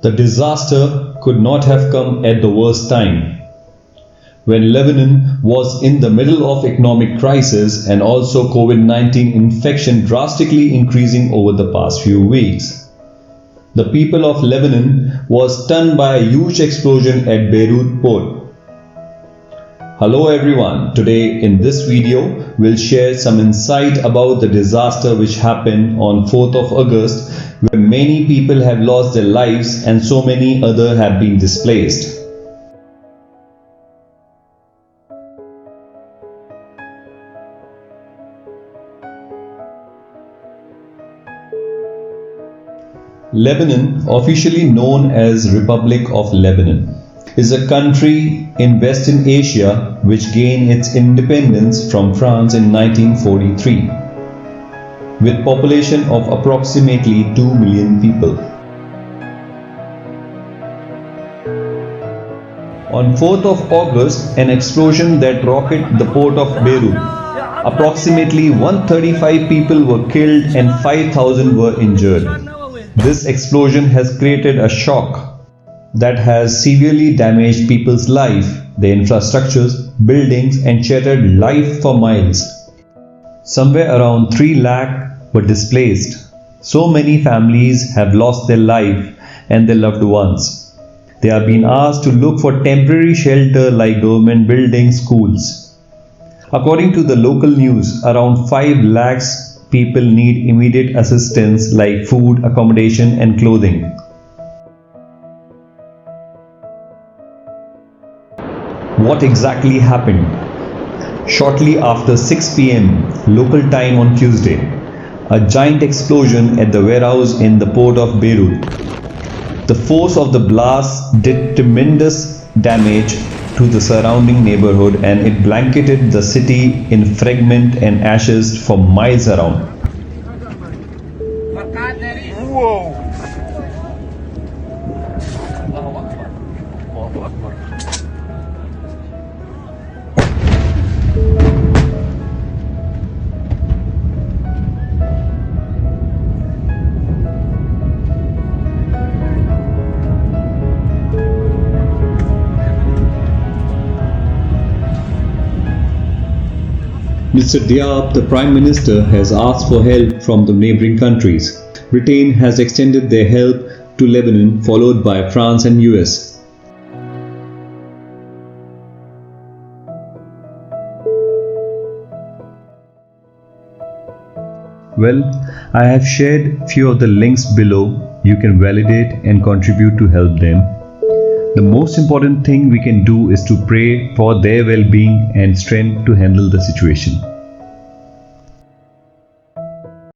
The disaster could not have come at the worst time. When Lebanon was in the middle of economic crisis and also COVID-19 infection drastically increasing over the past few weeks. The people of Lebanon was stunned by a huge explosion at Beirut port. Hello everyone, today in this video we'll share some insight about the disaster which happened on 4th of August where many people have lost their lives and so many others have been displaced. Lebanon, officially known as Republic of Lebanon, is a country in Western Asia which gained its independence from France in 1943, with population of approximately 2 million people. On 4th of August, an explosion that rocketed the port of Beirut. Approximately 135 people were killed and 5,000 were injured. This explosion has created a shock that has severely damaged people's life, their infrastructures, buildings and shattered life for miles. Somewhere around 3 lakh were displaced. So many families have lost their life and their loved ones. They are being asked to look for temporary shelter like government buildings, schools. According to the local news, around 5 lakhs people need immediate assistance like food, accommodation and clothing. What exactly happened? Shortly after 6 p.m. local time on Tuesday, a giant explosion at the warehouse in the port of Beirut. The force of the blast did tremendous damage to the surrounding neighborhood and it blanketed the city in fragments and ashes for miles around. Whoa! Mr. Diab, the Prime Minister, has asked for help from the neighboring countries. Britain has extended their help to Lebanon, followed by France and US. Well, I have shared few of the links below. You can validate and contribute to help them. The most important thing we can do is to pray for their well-being and strength to handle the situation.